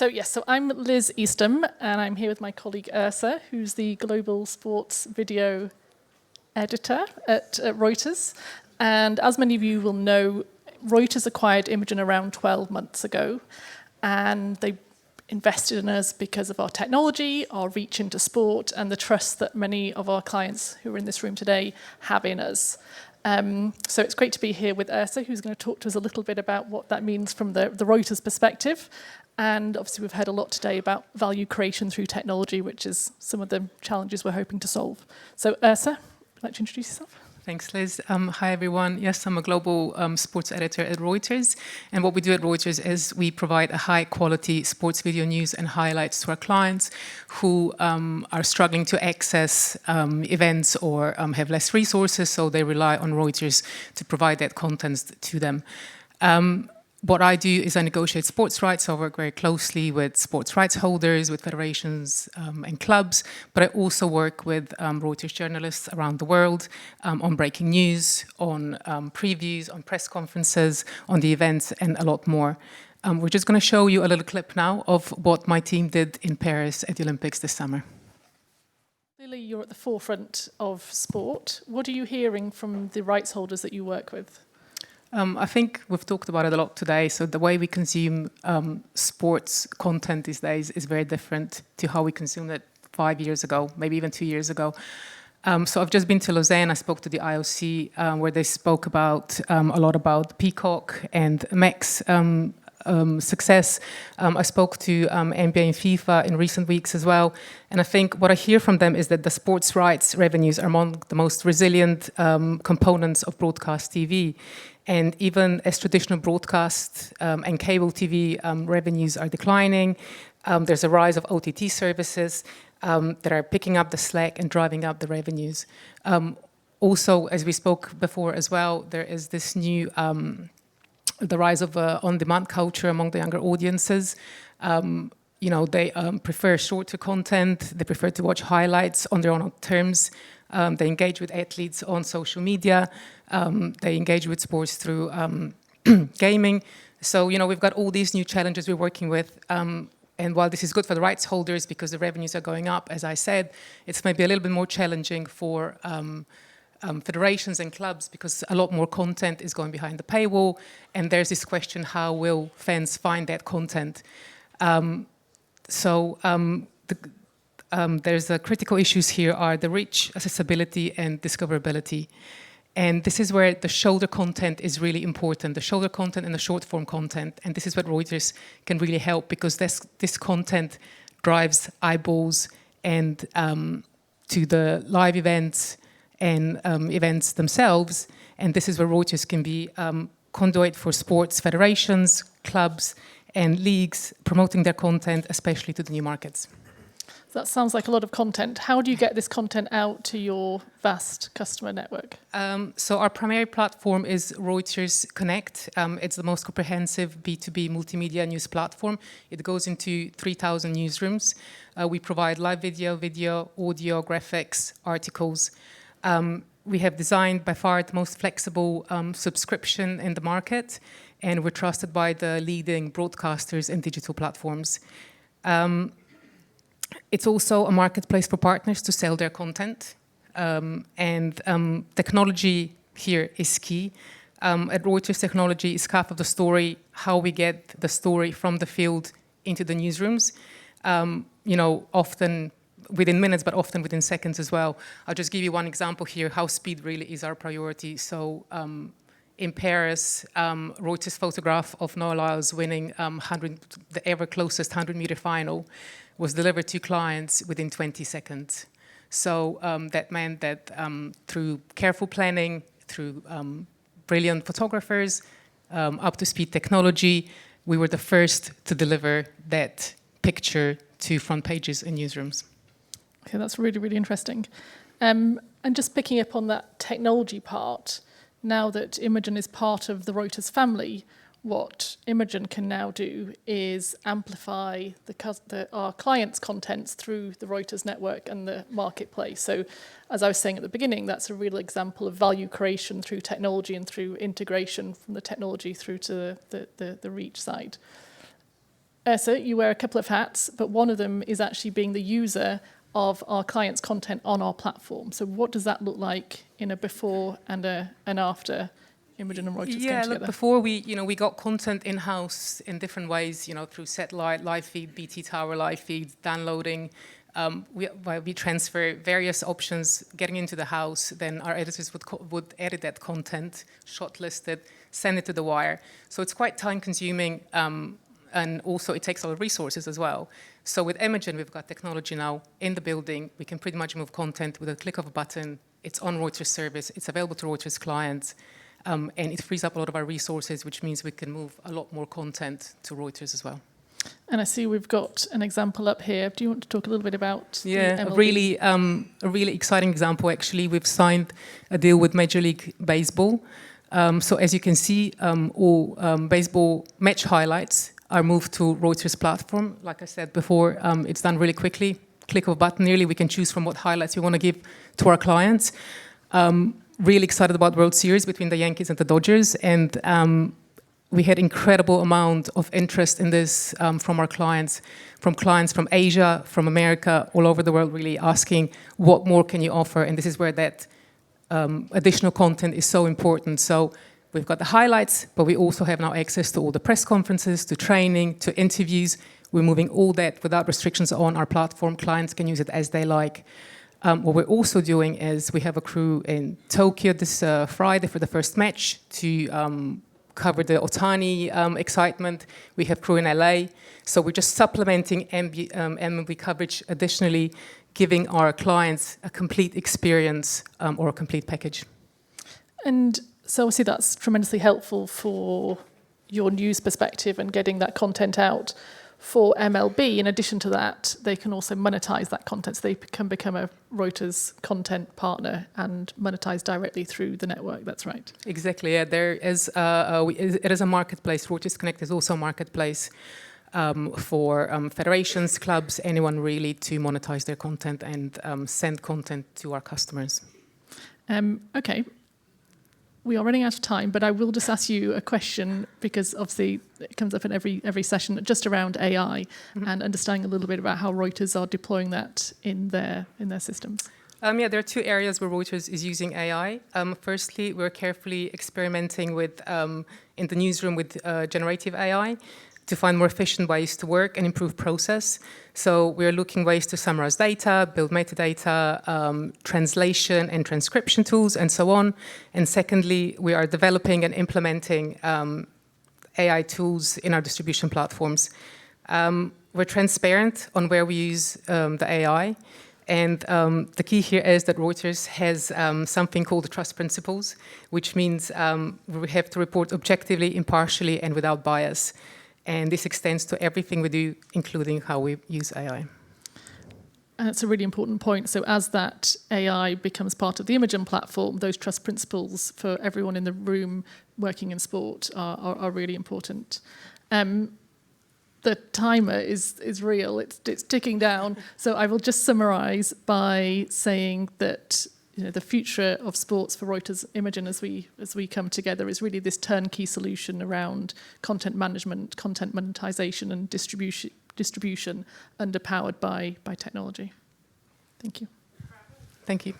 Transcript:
So I'm Liz Eastham, and I'm here with my colleague Ursa, who's the global sports video editor at Reuters. And as many of you will know, Reuters acquired Imagen around 12 months ago, and they invested in us because of our technology, our reach into sport, and the trust that many of our clients who are in this room today have in us. So it's great to be here with Ursa, who's going to talk to us a little bit about what that means from the Reuters perspective. And obviously we've heard a lot today about value creation through technology, which is some of the challenges we're hoping to solve. So Ursa, would you like to introduce yourself? Thanks, Liz. Hi, everyone. Yes, I'm a global sports editor at Reuters. And what we do at Reuters is we provide a high-quality sports video news and highlights to our clients who are struggling to access events or have less resources, so they rely on Reuters to provide that content to them. What I do is I negotiate sports rights. So I work very closely with sports rights holders, with federations and clubs, but I also work with Reuters journalists around the world on breaking news, on previews, on press conferences, on the events, and a lot more. We're just going to show you a little clip now of what my team did in Paris at the Olympics this summer. Clearly, you're at the forefront of sport. What are you hearing from the rights holders that you work with? I think we've talked about it a lot today. So the way we consume sports content these days is very different to how we consumed it 5 years ago, maybe even 2 years ago. So I've just been to Lausanne. I spoke to the IOC where they spoke about a lot about Peacock and Max success. I spoke to NBA and FIFA in recent weeks as well. And I think what I hear from them is that the sports rights revenues are among the most resilient components of broadcast TV. And even as traditional broadcast and cable TV revenues are declining, there's a rise of OTT services that are picking up the slack and driving up the revenues. Also, as we spoke before as well, there is this new, the rise of on-demand culture among the younger audiences. You know, they prefer shorter content, they prefer to watch highlights on their own terms. They engage with athletes on social media. They engage with sports through gaming. So, you know, we've got all these new challenges we're working with. And while this is good for the rights holders because the revenues are going up, as I said, it's maybe a little bit more challenging for federations and clubs because a lot more content is going behind the paywall. And there's this question, how will fans find that content? There's critical issues here are the reach, accessibility, and discoverability. And this is where the shoulder content is really important, the shoulder content and the short form content. And this is what Reuters can really help because this content drives eyeballs and to the live events and events themselves. And this is where Reuters can be conduit for sports federations, clubs, and leagues promoting their content, especially to the new markets. That sounds like a lot of content. How do you get this content out to your vast customer network? So our primary platform is Reuters Connect. It's the most comprehensive B2B multimedia news platform. It goes into 3,000 newsrooms. We provide live video, audio, graphics, articles. We have designed by far the most flexible subscription in the market, and we're trusted by the leading broadcasters and digital platforms. It's also a marketplace for partners to sell their content. Technology here is key. At Reuters, technology is half of the story, how we get the story from the field into the newsrooms. You know, often within minutes, but often within seconds as well. I'll just give you one example here, how speed really is our priority. So in Paris, Reuters' photograph of Noah Lyles winning the ever closest 100-meter final was delivered to clients within 20 seconds. So that meant that through careful planning, through brilliant photographers, up-to-speed technology, we were the first to deliver that picture to front pages in newsrooms. Okay, that's really, really interesting. And just picking up on that technology part, now that Imagen is part of the Reuters family, what Imagen can now do is amplify our clients' contents through the Reuters network and the marketplace. So, as I was saying at the beginning, that's a real example of value creation through technology and through integration from the technology through to the reach side. Ursa, you wear a couple of hats, but one of them is actually being the user of our clients' content on our platform. So what does that look like in a before and an after Imagen and Reuters came Yeah, together? look, before we got content in-house in different ways, through satellite, live feed, BT Tower, live feed, downloading. We transfer various options getting into the house. Then our editors would edit that content, shortlist it, send it to the wire. So it's quite time-consuming, and also it takes a lot of resources as well. So with Imagen, we've got technology now in the building. We can pretty much move content with a click of a button. It's on Reuters service. It's available to Reuters clients. And it frees up a lot of our resources, which means we can move a lot more content to Reuters as well. And I see we've got an example up here. Do you want to talk a little bit about the MLB? A really exciting example, actually. We've signed a deal with Major League Baseball. So as you can see, all baseball match highlights are moved to Reuters platform. Like I said before, it's done really quickly. Click of a button, nearly, we can choose from what highlights we want to give to our clients. Really excited about World Series between the Yankees and the Dodgers, and we had incredible amount of interest in this from our clients from Asia, from America, all over the world, really asking what more can you offer, and this is where that additional content is so important. So we've got the highlights, but we also have now access to all the press conferences, to training, to interviews. We're moving all that without restrictions on our platform. Clients can use it as they like. What we're also doing is we have a crew in Tokyo this Friday for the first match to cover the Ohtani excitement. We have crew in LA. So we're just supplementing MLB coverage, additionally giving our clients a complete experience or a complete package. And so obviously that's tremendously helpful for your news perspective and getting that content out. For MLB, in addition to that, they can also monetize that content. So they can become a Reuters content partner and monetize directly through the network. That's right. Exactly. Yeah, there is. It is a marketplace. Reuters Connect is also a marketplace for federations, clubs, anyone really to monetize their content and send content to our customers. Okay. We are running out of time, but I will just ask you a question because obviously it comes up in every session just around AI and understanding a little bit about how Reuters are deploying that in their systems. Yeah, there are two areas where Reuters is using AI. Firstly, we're carefully experimenting with in the newsroom with generative AI to find more efficient ways to work and improve process. So we're looking ways to summarize data, build metadata, translation and transcription tools, and so on. And secondly, we are developing and implementing AI tools in our distribution platforms. We're transparent on where we use the AI. And the key here is that Reuters has something called the trust principles, which means we have to report objectively, impartially, and without bias. And this extends to everything we do, including how we use AI. And that's a really important point. So as that AI becomes part of the Imagen platform, those trust principles for everyone in the room working in sport are really important. The timer is real. It's ticking down. So I will just summarize by saying that the future of sports for Reuters Imagen as we come together is really this turnkey solution around content management, content monetization, and distribution underpowered by technology. Thank you. Thank you.